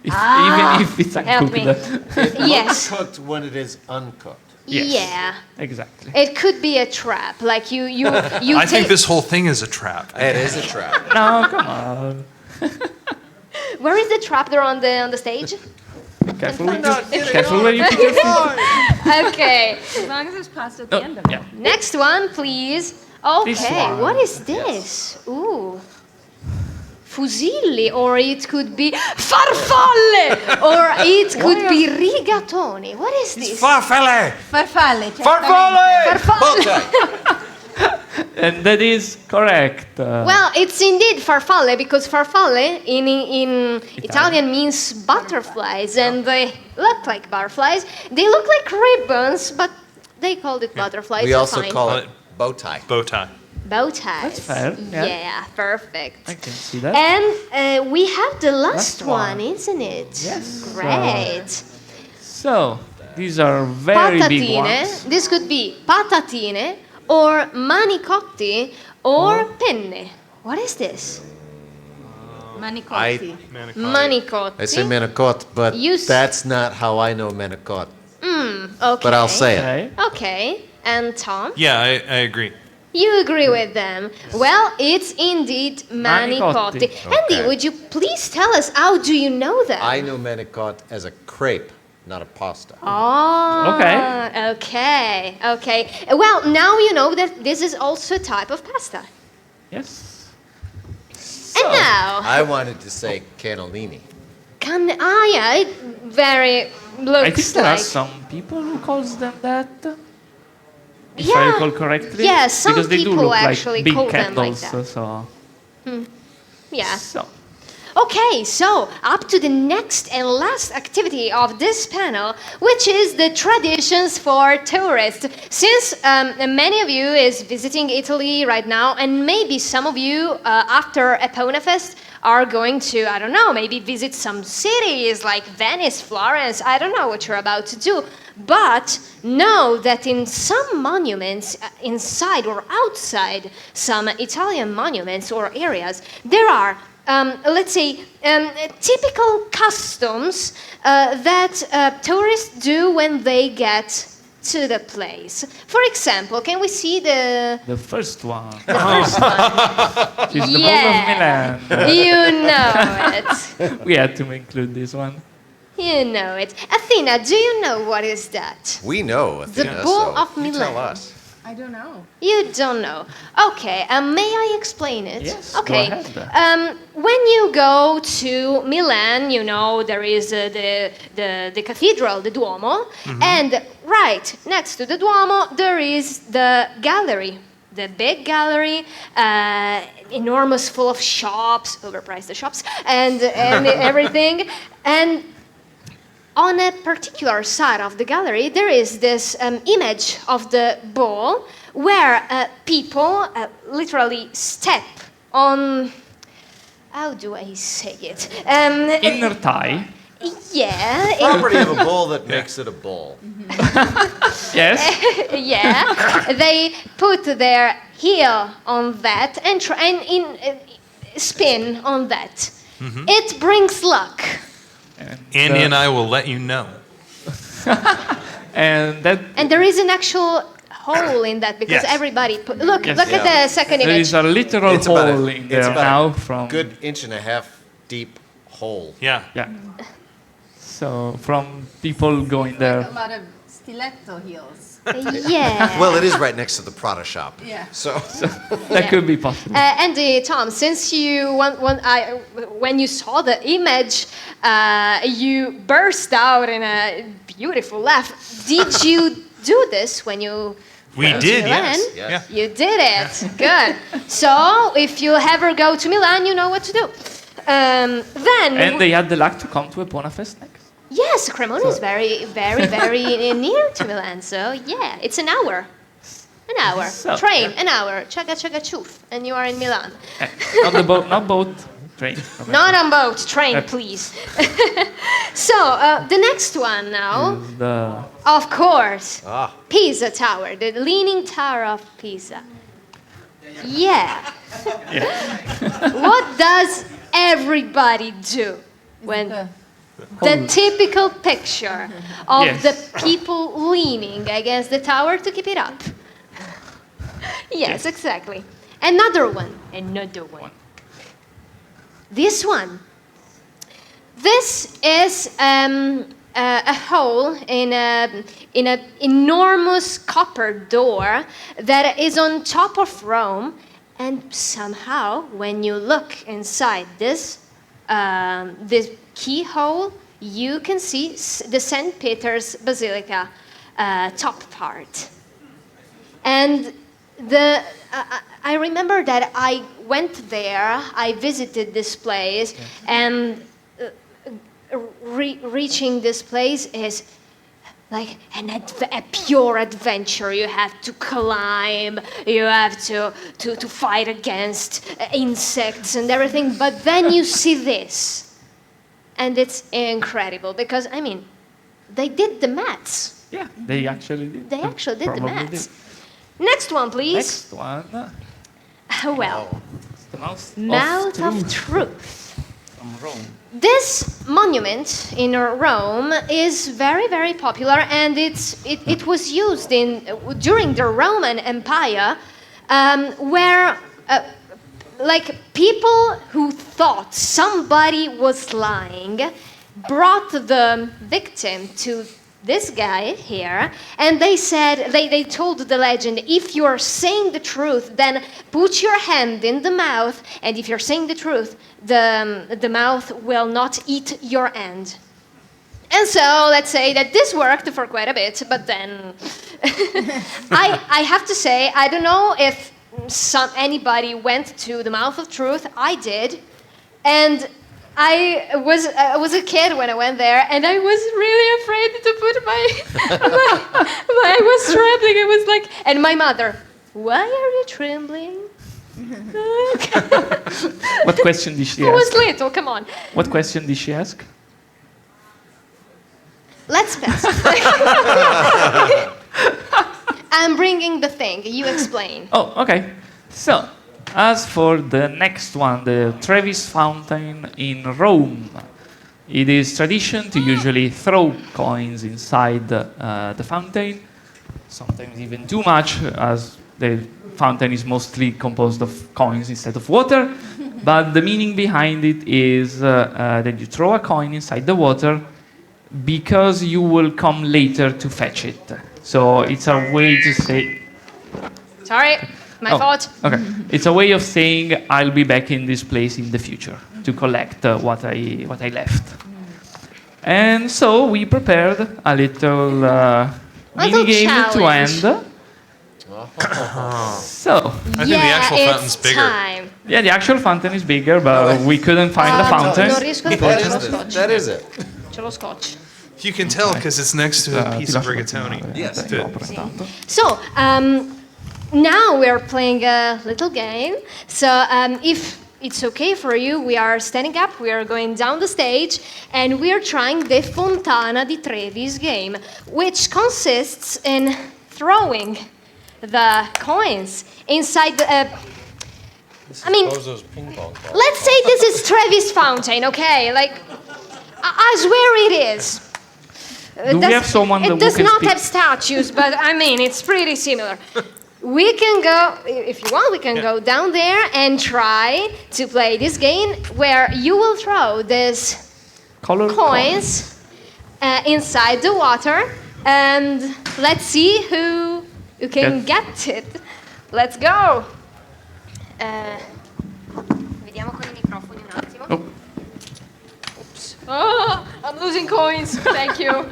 if it's help me. uncooked. Yes. Cooked when it is uncooked. Yes. Yeah. Exactly. It could be a trap. Like you I think take. this whole thing is a trap. It is a trap. No, come on. Where is the trap? They're on the stage. Careful where you put your foot. Okay. As long as there's pasta at the end of it. Yeah. Next one, please. Okay, This one. what is this? Ooh. Fusilli, or it could be farfalle, or it could be rigatoni. What is this? Farfalle! Farfalle. Farfalle! Farfalle. Okay. And that is correct. Well, it's indeed farfalle because farfalle in Italian means butterflies, and they look like butterflies. They look like ribbons, but they called it butterflies. We also fine. call it bow tie. Bow tie. Bow ties. That's fair, yeah. Yeah, perfect. I can see that. And we have the last Last one. one, isn't it? Yes. Great. So, these are very big Patatine. ones. This could be patatine or manicotti or penne. What is this? Manicotti. Manicotti. I say manicotti, but You s- that's not how I know manicotti. Okay. But I'll say it. Okay. Okay. And Tom? Yeah, I agree. You agree with them. Well, it's indeed manicotti. Manicotti. Andy, Okay. would you please tell us how do you know that? I know manicotti as a crepe, not a pasta. Oh. Okay. Okay. Okay. Well, now you know that this is also a type of pasta. Yes. And now, I wanted to say cannellini. yeah, it very looks I think there are like. some people who calls them that. If Yeah. I recall correctly. Yeah, some because they do people look actually like big call them like candles. that. So. Yeah. So. Okay, so up to the next and last activity of this panel, which is the traditions for tourists. Since many of you is visiting Italy right now, and maybe some of you after EponaFest are going to, I don't know, maybe visit some cities like Venice, Florence, I don't know what you're about to do. But know that in some monuments, inside or outside some Italian monuments or areas, there are let's say, typical customs that tourists do when they get to the place. For example, can we see The first one. first one? She's the Yeah. Bull of Milan. You know it. We had to include this one. You know it. Athena, do you know what is that? We know, The Athena, Bull so of you Milan. tell us. I don't know. You don't know. Okay, may I explain it? Yes, go Okay. ahead. When you go to Milan, you know there is the cathedral, the Duomo, and right next to the Duomo there is the gallery, the big gallery, enormous, full of shops, overpriced shops, and everything, and. On a particular side of the gallery, there is this image of the bull where people literally step on. How do I say it? Inner thigh. Yeah, Property of a bull that makes it a bull. Yes. yeah. They put their heel on that and spin on that. It brings luck. Andy and I will let you know. And that And there is an actual hole in that because Yes. everybody look Yes. at the second there image. is a literal It's about hole a, in it's there about now a from good inch and a half deep hole. Yeah. yeah. So from people going there. A lot of stiletto heels. Yeah. Well, it is right next to the Prada shop. Yeah. So That could be possible. And Tom, since you when you saw the image, you burst out in a beautiful laugh. Did you do this when you? We went to did, Milan? yes. Yes. Yeah. You did it. Good. So if you ever go to Milan, you know what to do. Then. And they had the luck to come to EponaFest next. Yes, Cremona is very, very, very near to Milan. So yeah, it's an hour. An hour. So, Train, an hour. Chugga chugga choof. And you are in Milan. Not the boat, not boat, train. Not on boat, train, Uh, please. So, the next one now, Is the of course, ah, Pisa Tower, the Leaning Tower of Pisa. Yeah. What does everybody do when the typical picture of Yes. the people leaning against the tower to keep it up? Yes, exactly. Another one. This one. This is a hole in an enormous copper door that is on top of Rome, and somehow, when you look inside this keyhole, you can see the St. Peter's Basilica top part. And I remember that I went there, I visited this place, and reaching this place is like a pure adventure. You have to climb, you have to fight against insects and everything, but then you see this, and it's incredible because, I mean, they did the maths. Yeah, they actually did. They actually did the Probably maths. did. Next one, please. Next one. Well, The Mouth of Truth. from Rome. This monument in Rome is very, very popular, and it was used during the Roman Empire, where like people who thought somebody was lying brought the victim to this guy here, and they said, they told the legend, if you're saying the truth, then put your hand in the mouth, and if you're saying the truth, the mouth will not eat your hand. And so let's say that this worked for quite a bit, but then I have to say, I don't know if anybody went to the Mouth of Truth. I did, and I was a kid when I went there, and I was really afraid to put I was trembling. It was like, and my mother, why are you trembling? What question did she I was ask? little. Come on. What question did she ask? Let's pass. I'm bringing the thing. You explain. Oh, okay. So, as for the next one, the Trevi Fountain in Rome, it is tradition to usually throw coins inside the fountain, sometimes even too much, as the fountain is mostly composed of coins instead of water. But the meaning behind it is that you throw a coin inside the water because you will come later to fetch it. So it's a way to say... Sorry, my fault. Okay. It's a way of saying I'll be back in this place in the future to collect what I left. And so we prepared a little mini game to challenge. end. So, I think the actual it's fountain's bigger. time. yeah, the actual fountain is bigger, but we couldn't find the fountain. Non riesco a That fare is lo it. scotch. That is it. C'è lo scotch. You can tell because it's next to a piece of rigatoni. Yes. So, now we're playing a little game. So, if it's okay for you, we are standing up, we are going down the stage, and we are trying the Fontana di Trevi's game, which consists in throwing the coins inside the... I mean, Ping pong balls. let's say this is Trevi's fountain, okay? Like, I swear it is. Do we have someone It who does can not speak? have statues, but I mean, it's pretty similar. We can go, if you want, we can go down there and try to play this game where you will throw these Color coins inside the water, and let's see who can get it. Let's go. Vediamo con i microfoni un attimo. Oh. Oops. Oh, I'm losing coins. Thank you.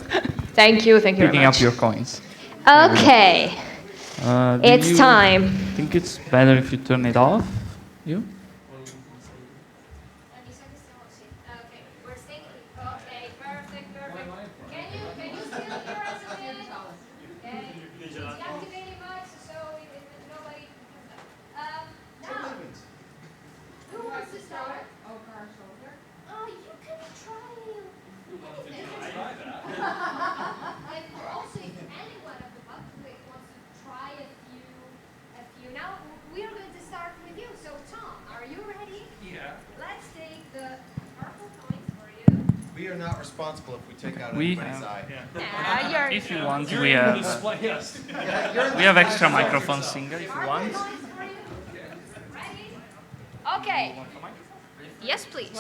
Thank you very Picking much. up your coins. Okay, Do it's you time. think it's better if you turn it off? You? Okay, we're staying. Okay, perfect. Can you still hear us a bit? Okay. Deactivate it much so if nobody. Now, who wants to start? Oh, you can try anything. And also, if anyone of the public wants to try a few. Now, we are going to start with you. So, Tom, are you ready? Yeah. Let's take the purple coins for you. We are not responsible if we take out We anybody's have- eye. You're If you want, we have extra microphones single if you want. ready? Okay. Yes, please.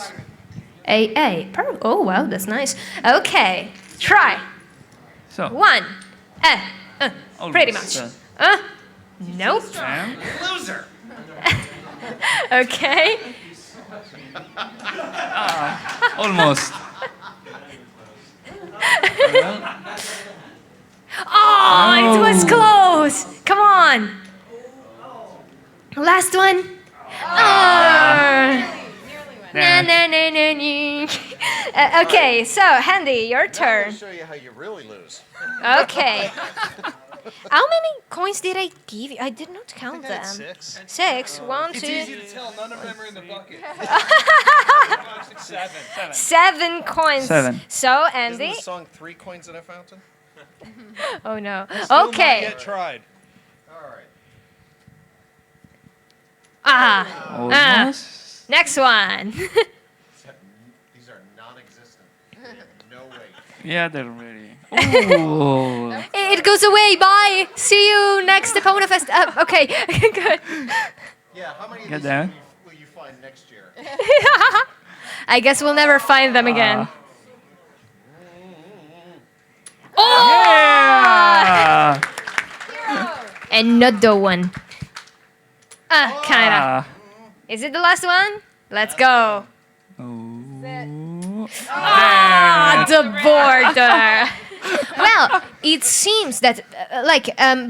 A. Oh, wow, that's nice. Okay, try. So, One. Pretty almost, much. Nope. and Loser! Okay. almost. Oh, it was close. Come on. Last one. Oh. Na, na, na, na, na. Okay, so Handy, your Now I'm turn. going to show you how you really lose. Okay. How many coins did I give you? I did not count them. 6. 6. 1, 2. to tell. None of them are in the bucket. 7. 7 coins. 7. So, Isn't Andy. the song Three Coins in a Fountain? Oh no. Still not Okay. yet tried. All right. Almost. Next one. These are non-existent. They have no weight. Yeah, they're ready. Ooh. It goes away. Bye. See you next EponaFest. Okay. Good. Yeah, how many of Yeah, these there. will you find next year? I guess we'll never find them again. Yeah. Another one. Kinda. Ah. Is it the last one? Let's go. Oh. The border. Well, it seems that,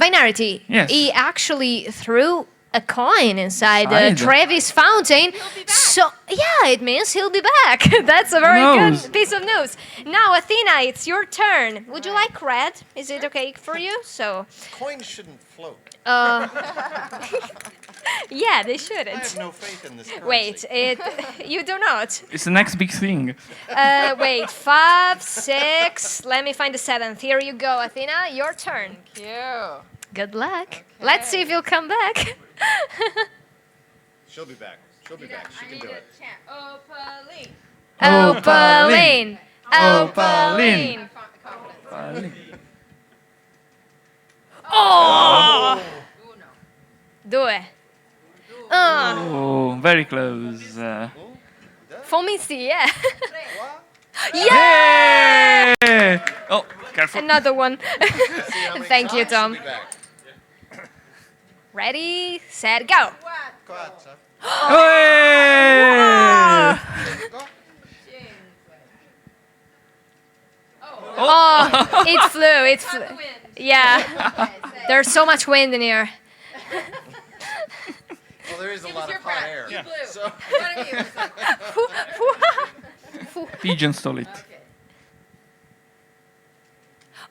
Binarity, Yes. he actually threw a coin inside Inside. Travis fountain. So, yeah, it means he'll be back. That's a very knows? good piece of news. Now, Athena, it's your turn. Would you like red? Is it okay for you? So, Coins shouldn't float. yeah, they I shouldn't. have no faith in this currency. Wait, you do not. It's the next big thing. Wait, 5, 6. Let me find the 7th. Here you go, Athena. Your turn. Thank you. Good luck. Let's see if you'll come back. She'll be back. She'll be back. She can do it. Opaline. Opaline. Opaline. Opaline. Oh! Due. Oh, very close. Fammi sì, yeah. Yay! Oh, careful. Another one. See how many Thank you, times Tom. she'll be back. Ready, set, go. Quattro. Hey! Oh, it flew, it flew. Yeah. There's so much wind in here. Well, there is a lot of hot air. So Pigeon stole it.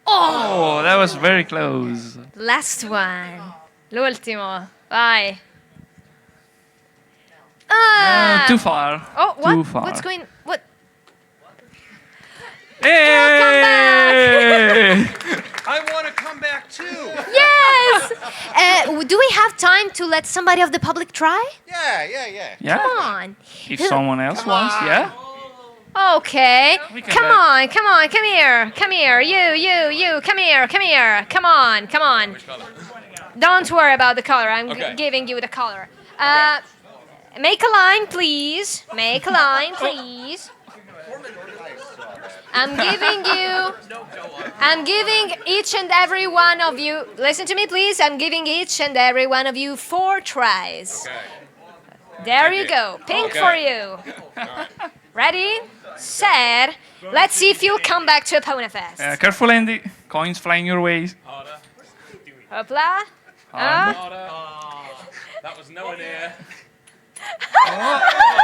Oh, that was very close. Last one. L'ultimo. Vai. Too far. Oh, what? Too far. What's going? What? Hey! I want to come back too. Yes. Do we have time to let somebody of the public try? yeah. Yeah. Come on. If someone else wants, yeah. Okay. We can Come let- on, come on, come here. Come here. You. Come here, come here. Come on, come on. Don't worry about the color. I'm giving you the color. Make a line, please. Make a line, please. I'm giving each and every one of you, listen to me please, I'm giving each and every one of you 4 tries. There you go, pink for you. Ready, set, let's see if you'll come back to EponaFest. Careful, Andy. Coins flying your way. Hopla. That was nowhere near.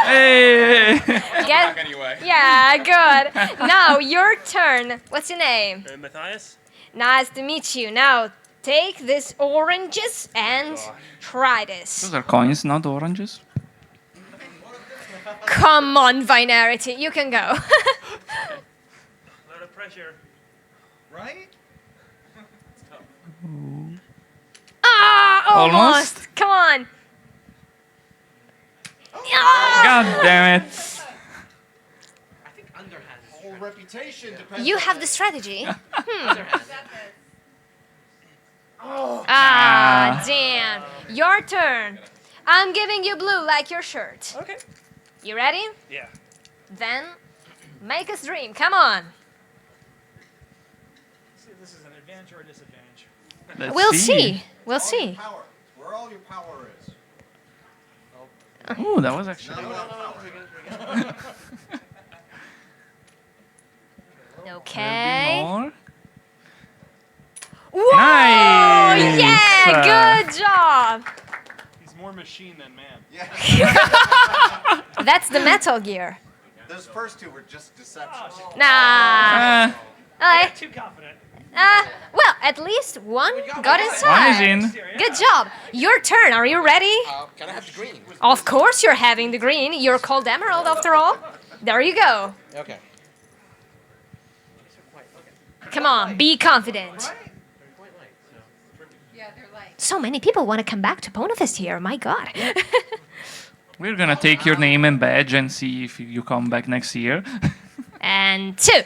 Hey! Get, Anyway. yeah, good. Now, your turn. What's your name? Matthias? Nice to meet you. Now, take these oranges and try this. Those are coins, not oranges. Come on, Binarity, you can go. A lot of pressure. Right? Almost. Come on. God damn it. whole reputation depends. You on have that. the strategy. Ah. Damn. Your turn. I'm giving you blue like your shirt. Okay. You ready? Yeah. Then make us dream. Come on. See if this is an advantage or a disadvantage. Let's We'll see. We'll All your see. power. Where all your power is. Oh, that was actually. Okay. More. Whoa! Nice. Yeah, good job. He's more machine than man. That's the Metal Gear. Those first two were just deceptions. Nah. Okay. Too confident. Well, at least one got One inside. is in. Good job. Your turn. Are you ready? Can I have the green? Of course you're having the green. You're called Emerald after all. There you go. Okay. Come on, be confident. Yeah, they're light. So many people want to come back to EponaFest here. My God. We're gonna take your name and badge and see if you come back next year. And 2.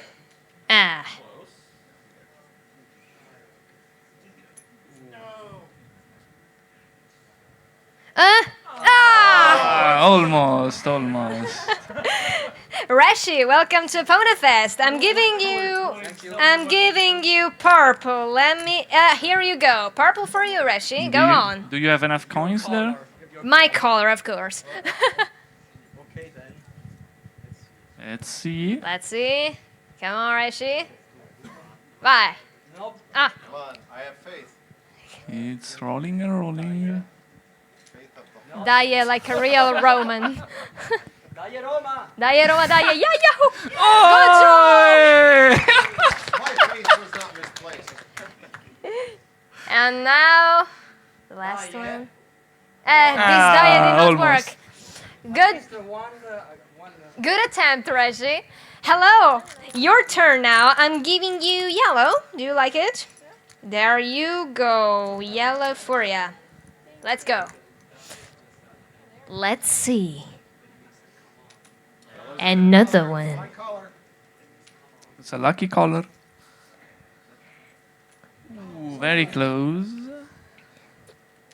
Almost. Rashi, welcome to EponaFest. I'm giving you purple. Let me. Here you go. Purple for you, Rashi. Go on. Do you have enough coins there? My color, of course. Okay then. Let's see. Let's see. Come on, Rashi. Bye. Nope. Ah, Come on, I have faith. It's rolling and rolling. Faith of the die like a real Roman. Dai Roma! Die Roma, die. Yeah, yahoo! Oh! My faith was not misplaced. And now, the last one. This die did not almost. work. Good attempt, Reggie. Hello, your turn now. I'm giving you yellow. Do you like it? There you go. Yellow for ya. Let's go. Let's see. Another one. It's a lucky color. Ooh, very close.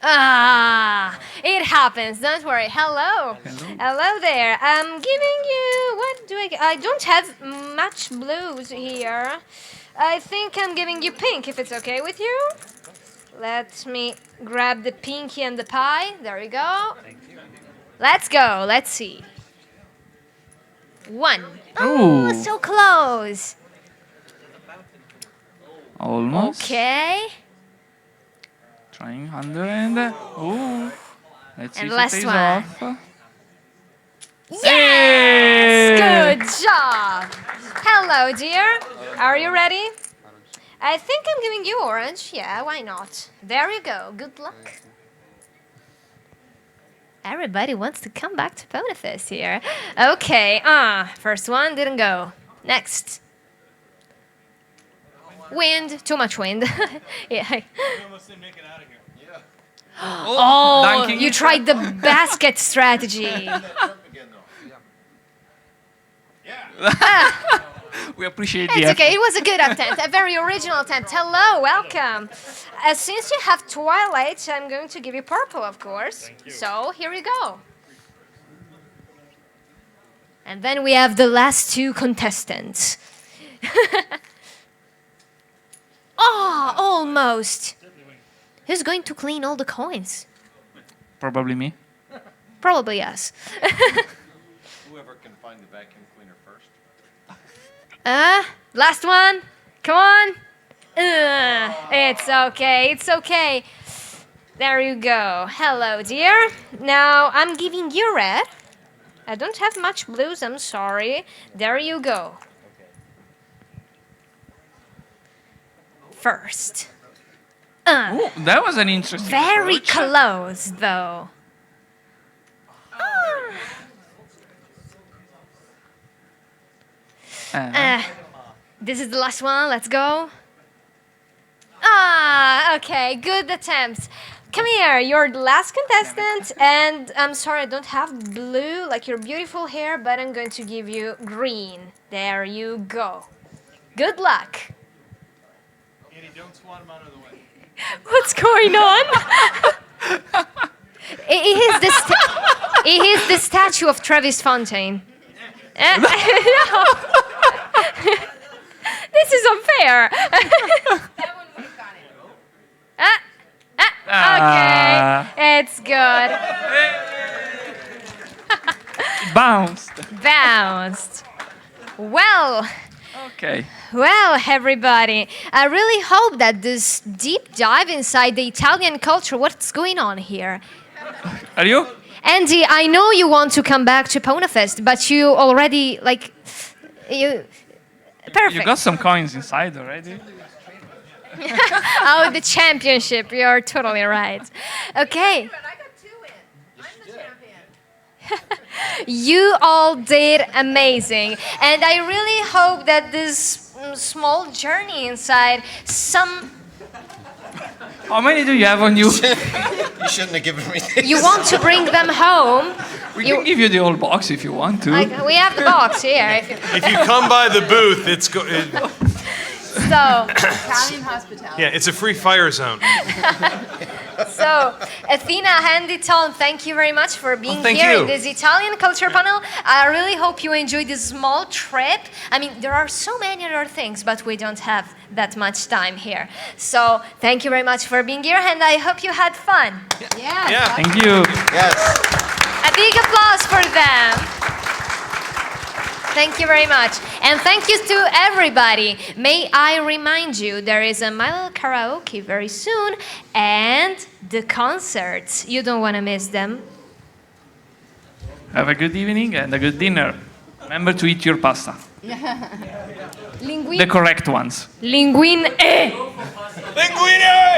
Ah, it happens. Don't worry. Hello. Hello. Hello there. I'm giving you. What do I don't have much blues here. I think I'm giving you pink if it's okay with you. Let me grab the pinky and the pie. There we go. Let's go. Let's see. 1. Oh, Ooh. so close. Almost. Okay. Trying under and ooh. Let's see And if last it pays one. off. Yes! Hey! Good job. Hello, dear. Are you ready? I think I'm giving you orange. Yeah, why not? There you go. Good luck. Everybody wants to come back to EponaFest here. Okay, first one didn't go. Next. Wind, too much wind. Yeah. We almost didn't make it out of here. Oh, dunking you it. tried the basket strategy. That jump again, though. We appreciate the It's effort. okay, it was a good attempt, a very original attempt. Hello, welcome. Since you have Twilight, I'm going to give you purple, of course. So, here you go. And then we have the last 2 contestants. Oh, almost. Who's going to clean all the coins? Probably me. Probably us. Whoever can find the vacuum cleaner first. Last one. Come on. It's okay. It's okay. There you go. Hello, dear. Now I'm giving you red. I don't have much blues. I'm sorry. There you go. First. Ooh, that was an interesting Very approach. close, though. This is the last one. Let's go. Okay. Good attempts. Come here. You're the last contestant. And I'm sorry, I don't have blue, like your beautiful hair, but I'm going to give you green. There you go. Good luck. Andy, don't swat him out of the way. What's going on? It is the statue of Travis Fontaine. No. This is unfair. That one would have gone in. Okay, it's good. Bounced. Bounced. Well, Okay. everybody, I really hope that this deep dive inside the Italian culture, what's going on here, Are you? Andy, I know you want to come back to EponaFest, but you already, you... Perfect. You got some coins inside already? Oh, the championship. You're totally right. Okay. But I got 2 in. I'm the champion. You all did amazing. And I really hope that this small journey inside some... How many do you have on you? You shouldn't have given me this. You want to bring them home. We can give you the whole box if you want to. We have the box here. If you come by the booth, So, Italian hospitality. yeah, it's a free fire zone. so, Athena, Handy, Tom, thank you very much for being thank here you. in this Italian culture panel. I really hope you enjoyed this small trip. I mean, there are so many other things, but we don't have that much time here. So, thank you very much for being here, and I hope you had fun. Yeah. Yeah. Thank you. Yes. A big applause for them. Thank you very much. And thank you to everybody. May I remind you, there is a Milo karaoke very soon and the concerts. You don't want to miss them. Have a good evening and a good dinner. Remember to eat your pasta. The correct ones. Linguine. Linguine!